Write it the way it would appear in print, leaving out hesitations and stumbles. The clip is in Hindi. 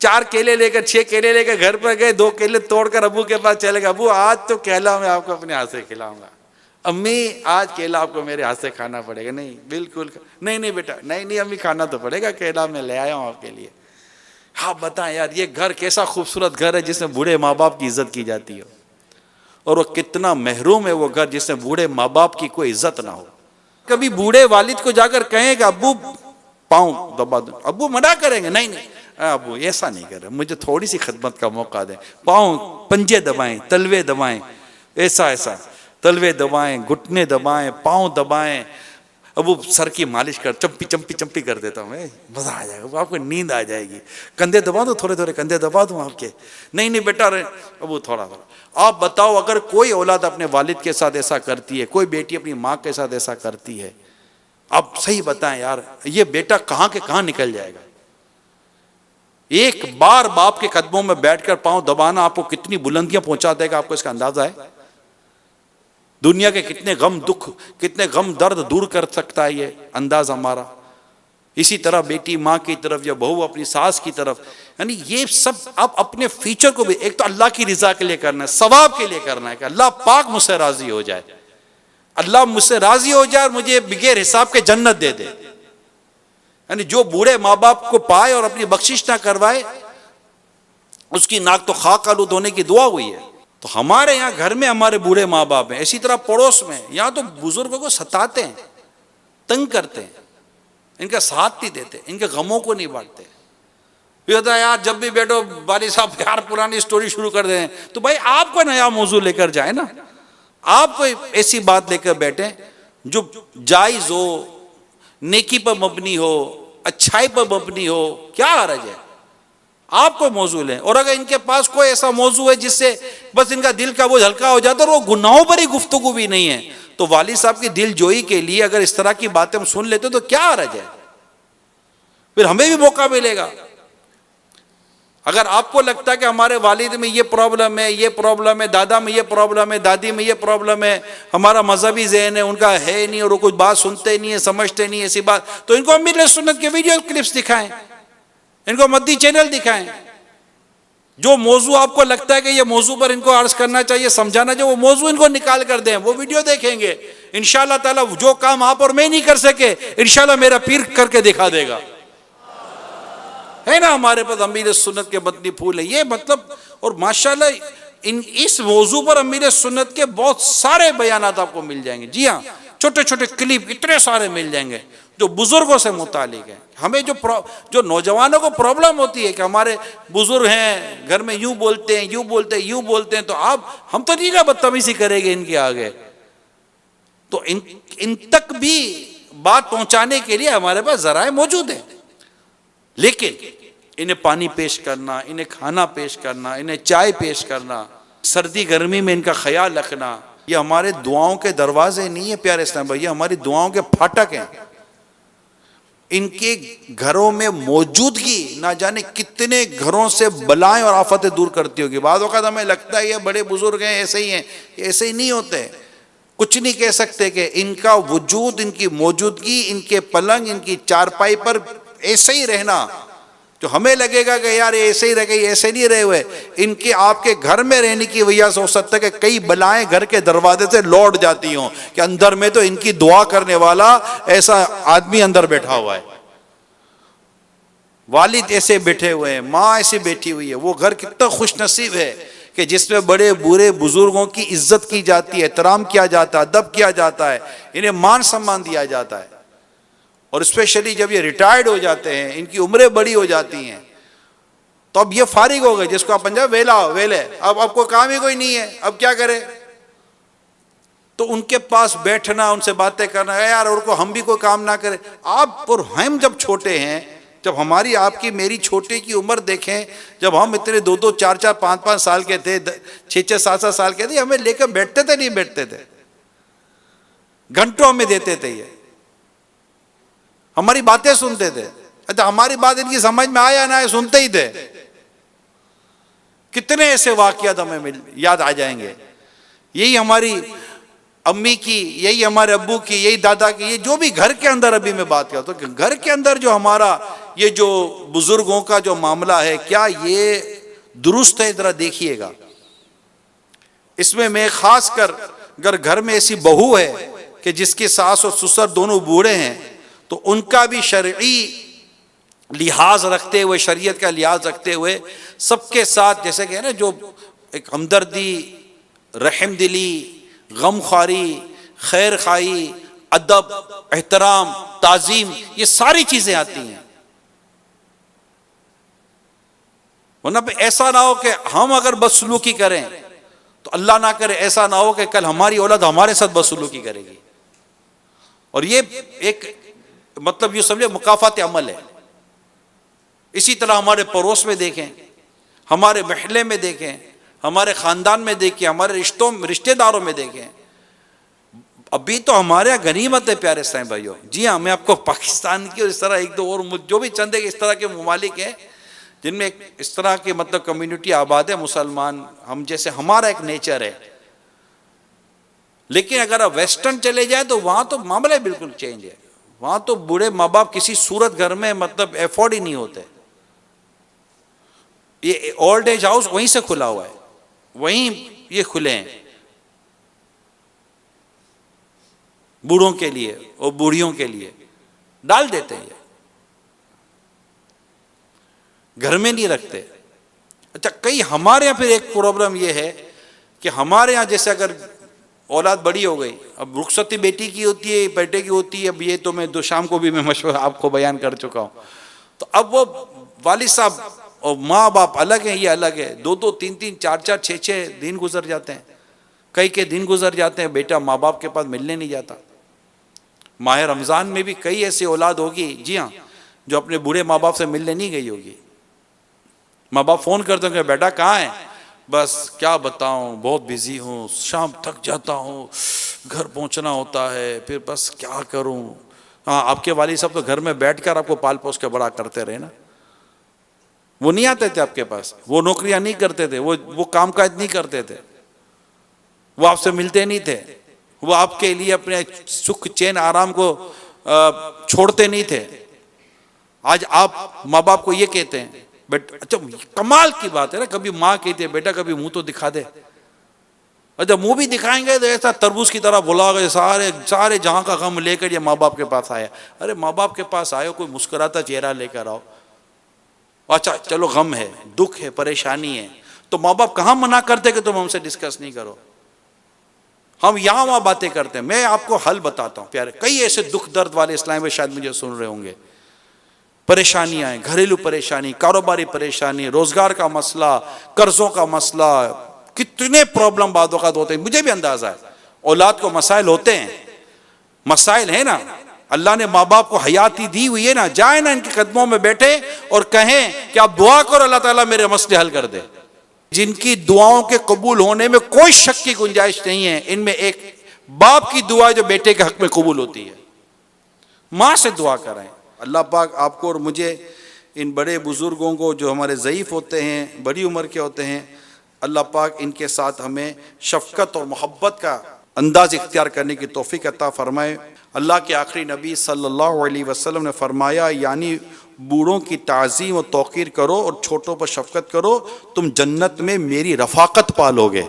4 केले लेकर 6 केले लेकर घर पर गए, 2 केले तोड़कर अबू के पास चले गए, अबू आज तो केला मैं आपको अपने हाथ से खिलाऊंगा, अम्मी आज केला आपको मेरे हाथ से खाना पड़ेगा। नहीं बिल्कुल नहीं, नहीं बेटा नहीं नहीं अम्मी खाना तो पड़ेगा, केला मैं ले आया हूँ आपके लिए। हाँ बताएं यार, ये घर कैसा खूबसूरत घर है जिसमें बूढ़े माँ बाप की इज्जत की जाती हो, और वो कितना महरूम है वो घर जिसमें बूढ़े माँ बाप की कोई इज्जत ना हो। कभी बूढ़े वालिद को जाकर कहेंगे अब्बू पाँव दबा दो, अब्बू मना करेंगे नहीं नहीं अब्बू ऐसा नहीं कर रहे, मुझे थोड़ी सी खिदमत का मौका दें, पाँव पंजे दबाएं, तलवे दबाएं, ऐसा ऐसा तलवे दबाएं, घुटने दबाएं, पाँव दबाएं, अबू सर की मालिश कर, चंपी चंपी चंपी कर देता हूँ, मजा आ जाएगा, आपको नींद आ जाएगी, कंधे दबा दो, थोड़े थोड़े कंधे दबा दूँ आपके, नहीं नहीं बेटा अबू थोड़ा थोड़ा। आप बताओ अगर कोई औलाद अपने वालिद के साथ ऐसा करती है, कोई बेटी अपनी माँ के साथ ऐसा करती है, आप सही बताएं यार, ये बेटा कहाँ के कहाँ निकल जाएगा। एक बार बाप के कदमों में बैठकर पांव दबाना आपको कितनी बुलंदियां पहुंचा देगा, आपको इसका अंदाजा है। दुनिया के कितने गम दुख, कितने गम दर्द दूर कर सकता है ये अंदाज हमारा। इसी तरह बेटी माँ की तरफ या बहू अपनी सास की तरफ, यानी ये सब आप अपने फ्यूचर को भी एक तो अल्लाह की रिजा के लिए करना है, सवाब के लिए करना है कि अल्लाह पाक मुझसे राजी हो जाए, अल्लाह मुझसे राजी हो जाए और मुझे बगैर हिसाब के जन्नत दे दे। यानी जो बूढ़े माँ बाप को पाए और अपनी बख्शिश ना करवाए उसकी नाक तो खाक आलूद होने की दुआ हुई है। तो हमारे यहाँ घर में हमारे बूढ़े माँ बाप हैं, इसी तरह पड़ोस में यहाँ तो बुजुर्गों को सताते हैं, तंग करते हैं, इनका साथ नहीं देते, इनके गमों को नहीं बांटते। फिर होता है यार जब भी बैठो वाली साहब यार पुरानी स्टोरी शुरू कर दें, तो भाई आप कोई नया मौजू लेकर जाए ना, आप कोई ऐसी बात लेकर बैठे जो जायज हो, नेकी पर मबनी हो, अच्छाई पर मबनी हो, क्या हर्ज है। आप कोई मौजू लें, और अगर इनके पास कोई ऐसा मौजू है जिससे बस इनका दिल का बोझ हल्का हो जाता है और वो गुनाहों पर ही गुफ्तगू भी नहीं है, तो वाली साहब की दिल जोई के लिए अगर इस तरह की बातें हम सुन लेते तो क्या हर्ज है, फिर हमें भी मौका मिलेगा। अगर आपको लगता है कि हमारे वालिद में ये प्रॉब्लम है, ये प्रॉब्लम है, दादा में ये प्रॉब्लम है, दादी में ये प्रॉब्लम है, हमारा मजहबी ज़हन है उनका है नहीं और वो कुछ बात सुनते नहीं है, समझते नहीं है ऐसी बात, तो इनको अमीर सुन्नत के वीडियो क्लिप्स दिखाएं, इनको मद्दी चैनल दिखाएं। जो मौजू आपको लगता है कि ये मौजू पर इनको अर्ज करना चाहिए, समझाना चाहिए, वो मौजू इनको निकाल कर दें, वो वीडियो देखेंगे। इंशाअल्लाह ताला जो काम आप और मैं नहीं कर सके इंशाअल्लाह मेरा पीर करके दिखा देगा, है ना। हमारे पास अमीर सुन्नत के मदनी फूल है ये मतलब, और माशाल्लाह इस मौजू पर अमीर सुन्नत के बहुत सारे बयानात आपको मिल जाएंगे। जी हाँ, छोटे छोटे क्लिप इतने सारे मिल जाएंगे जो बुजुर्गों से मुतालिक है। हमें जो नौजवानों को प्रॉब्लम होती है कि हमारे बुजुर्ग हैं घर में यूं बोलते हैं, यूं बोलते हैं, यूं बोलते हैं, तो हम तो नहीं ना बदतमीजी करेंगे इनके आगे, तो इन तक भी बात पहुंचाने के लिए हमारे पास जराए मौजूद हैं। लेकिन इन्हें पानी पेश करना, इन्हें खाना पेश करना, इन्हें चाय पेश करना, सर्दी गर्मी में इनका ख्याल रखना, ये हमारे दुआओं के दरवाजे नहीं है प्यारे इस्लाम भाई, ये हमारी दुआओं के फाटक हैं। इनके घरों में मौजूदगी ना जाने कितने घरों से बलाएं और आफतें दूर करती होगी। बाद वक़्त हमें लगता है ये बड़े बुजुर्ग हैं ऐसे ही हैं, ऐसे ही नहीं होते। कुछ नहीं कह सकते कि इनका वजूद, इनकी मौजूदगी, इनके पलंग, इनकी चारपाई पर ऐसे ही रहना, तो हमें लगेगा कि यार ये ऐसे ही रह गए, ऐसे नहीं रहे हुए, इनके आपके घर में रहने की वजह से हो सकता है कि कई बलाएं घर के दरवाजे से लौट जाती हों कि अंदर में तो इनकी दुआ करने वाला ऐसा आदमी अंदर बैठा हुआ है, वालिद ऐसे बैठे हुए हैं, माँ ऐसे बैठी हुई है। वो घर कितना खुश नसीब है कि जिसमें बड़े बूढ़े बुजुर्गों की इज्जत की जाती है, एहतराम किया जाता है, अदब किया जाता है, इन्हें मान सम्मान दिया जाता है। और स्पेशली जब ये रिटायर्ड हो जाते हैं, इनकी उम्रें बड़ी हो जाती हैं, तो अब ये फारिग हो गए, जिसको आप पंजाब वेला वेले, अब आपको काम ही कोई नहीं है, अब क्या करें। तो उनके पास बैठना, उनसे बातें करना, यार और को हम भी कोई काम ना करें। आप और हम जब छोटे हैं, जब हमारी आपकी मेरी छोटे की उम्र देखें, जब हम इतने 2-2, 4-4, 5-5 साल के थे, 6-6, 7-7 साल के थे, हमें लेकर बैठते थे नहीं बैठते थे, घंटों हमें देते थे, ये हमारी बातें सुनते थे। अच्छा हमारी बात इनकी समझ में आया ना आए, सुनते ही थे। कितने ऐसे वाकयात हमें याद आ जाएंगे। यही हमारी अम्मी की, यही हमारे अब्बू की, यही दादा की, ये जो भी घर के अंदर, अभी मैं बात करता हूँ घर के अंदर जो हमारा ये जो बुजुर्गों का जो मामला है, क्या ये दुरुस्त है? जरा देखिएगा। इसमें मैं खास कर अगर घर में ऐसी बहू है कि जिसके सास और ससुर दोनों बूढ़े हैं, तो उनका भी शरई लिहाज रखते हुए, शरीयत का लिहाज रखते हुए सबके साथ, जैसे कि है ना, जो एक हमदर्दी, रहम दिली, गमख्वारी, खैर खाई, अदब, एहतराम, ताजीम, ये सारी चीजें आती हैं। वरना ऐसा ना हो कि हम अगर बदसलूकी करें तो अल्लाह ना करे ऐसा ना हो कि कल हमारी औलाद हमारे साथ बदसलूकी करेगी। और ये एक मतलब ये समझे मुकाफात अमल है। इसी तरह हमारे पड़ोस में देखें, हमारे महल्ले में देखें, हमारे खानदान में देखें, हमारे रिश्तेदारों में देखें। अभी तो हमारे यहाँ गनीमत है प्यारे साईं भाइयों। जी हाँ, मैं आपको पाकिस्तान की और इस तरह एक दो और जो भी चंद इस तरह के ममालिक हैं जिनमें इस तरह के मतलब कम्युनिटी आबाद है, मुसलमान हम जैसे, हमारा एक नेचर है। लेकिन अगर आप वेस्टर्न चले जाए तो वहां तो मामला बिल्कुल चेंज है। वहां तो बूढ़े माँ बाप किसी सूरत घर में मतलब एफोर्ड ही नहीं होते। ये ओल्ड एज हाउस वहीं से खुला हुआ है, वहीं ये खुले हैं बूढ़ों के लिए और बूढ़ियों के लिए, डाल देते हैं, घर में नहीं रखते। अच्छा, कई हमारे यहाँ फिर एक प्रॉब्लम ये है कि हमारे यहाँ जैसे अगर औलाद बड़ी हो गई, अब रुखसती बेटी की होती है, बेटे की होती है, अब ये तो मैं दो शाम को भी मैं मशवरा आपको बयान कर चुका हूँ। तो अब वो वालिद साहब और माँ बाप अलग हैं, ये अलग है। दो दो तीन तीन चार चार छः छः दिन गुजर जाते हैं, कई के दिन गुजर जाते हैं, बेटा माँ बाप के पास मिलने नहीं जाता। माह रमज़ान में भी कई ऐसी औलाद होगी, जी हाँ, जो अपने बूढ़े माँ बाप से मिलने नहीं गई होगी। माँ बाप फ़ोन करते होंगे, बेटा कहाँ है? बस क्या बताऊँ, बहुत बिजी हूँ, शाम थक जाता हूँ, घर पहुँचना होता है, फिर बस क्या करूँ। हाँ, आपके वालिद साहब तो घर में बैठकर आपको पाल पोस के बड़ा करते रहे ना। वो नहीं आते थे आपके पास, वो नौकरियां नहीं करते थे, वो कामकाज नहीं करते थे, वो आपसे मिलते नहीं थे, वो आपके लिए अपने सुख चैन आराम को छोड़ते नहीं थे। आज आप माँ बाप को ये कहते हैं, बेटा, अच्छा कमाल की बात है ना, कभी माँ कहती है बेटा कभी मुंह तो दिखा दे। अच्छा, मुंह भी दिखाएंगे तो ऐसा तरबूज की तरह बुलाओगे, सारे सारे जहां का गम लेकर ये माँ बाप के पास आया। अरे माँ बाप के पास आयो, कोई मुस्कुराता चेहरा लेकर आओ। अच्छा चलो, गम है, दुख है, परेशानी है, तो माँ बाप कहाँ मना करते कि तुम हमसे डिस्कस नहीं करो। हम यहाँ वहाँ बातें करते हैं। मैं आपको हल बताता हूँ प्यारे, कई ऐसे दुख दर्द वाले इस्लाम में शायद मुझे सुन रहे होंगे, परेशानियां हैं, घरेलू परेशानी, कारोबारी परेशानी, रोजगार का मसला, कर्जों का मसला, कितने प्रॉब्लम बाद वक़्त होते हैं, मुझे भी अंदाजा है। औलाद को मसाइल होते हैं, मसाइल है ना, अल्लाह ने माँ बाप को हयाती दी हुई है ना, जाए ना इनके कदमों में बैठे और कहें कि आप दुआ करो अल्लाह ताला मेरे मसले हल कर दे। जिनकी दुआओं के कबूल होने में कोई शक की गुंजाइश नहीं है, इनमें एक बाप की दुआ जो बेटे के हक में कबूल होती है। माँ से दुआ करें। अल्लाह पाक आपको और मुझे, इन बड़े बुजुर्गों को जो हमारे ज़ईफ़ होते हैं, बड़ी उम्र के होते हैं, अल्लाह पाक इनके साथ हमें शफ़क़त और मोहब्बत का अंदाज़ इख्तियार करने की तौफ़ीक़ अता फ़रमाए। अल्लाह के आखिरी नबी सल्लल्लाहु अलैहि वसल्लम ने फरमाया, यानी बूढ़ों की ताज़ीम और तौक़ीर करो और छोटों पर शफ़क़त करो, तुम जन्नत में मेरी रफ़ाक़त पालोगे।